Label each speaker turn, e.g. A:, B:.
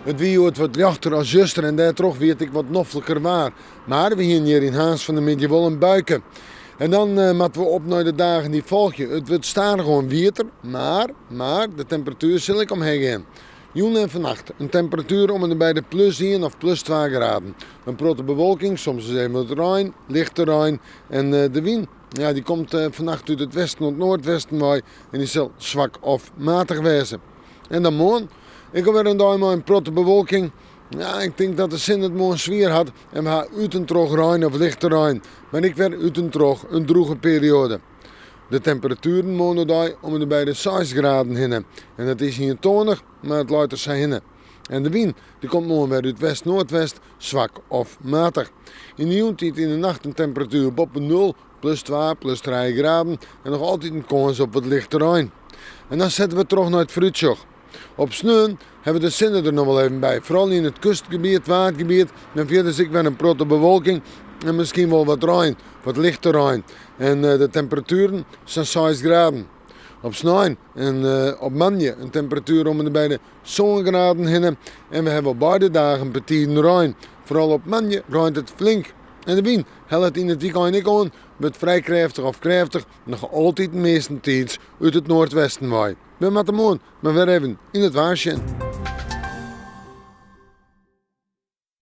A: Het wie wordt wat lichter als juster en daardoor weet ik wat noffelijker waar. Maar we hier in Haas van de Midden wel een buiken. En dan moeten we op naar de dagen die volgen. Het wordt staan gewoon wieter, maar de temperatuur zal ik omheen gaan. Joen en vannacht een temperatuur om en bij de plus 1 of plus 2 graden. Een protte bewolking, soms is even wat rein, lichte rein. En de wind, ja, die komt vannacht uit het westen of het noordwesten en die zal zwak of matig wezen. En dan morgen, ik heb weer een dag met een protte bewolking. Ja, ik denk dat de zin het morgen zwier had en we gaan uit en terug rein of lichte rein. Maar ik weer uit en terug een droge periode. De temperaturen morgen om en bij de 6 graden heen. En dat is hier tonig, maar het luidt er zijn heen. En de wind die komt morgen weer uit west-noordwest, zwak of matig. In de jontijd in de nacht een temperatuur boven 0, plus 2, plus 3 graden. En nog altijd een kans op wat lichte rein. En dan zetten we terug naar het fruitjoch. Op sneeuw hebben we de zinnen er nog wel even bij. Vooral in het kustgebied, het watergebied. Dan verder zie ik wel een protte bewolking. En misschien wel wat rein, wat lichte rein. En de temperaturen zijn 6 graden. Op sneeuw en op manje een temperatuur om en bij de 7 graden heen. En we hebben op beide dagen petiten rein. Vooral op manje reint het flink. En de wind helpt het in het weekend niet aan. Wordt vrij krachtig of krachtig. Nog altijd meestentijds uit het noordwesten waai. We moeten morgen maar weer even in het waarsje.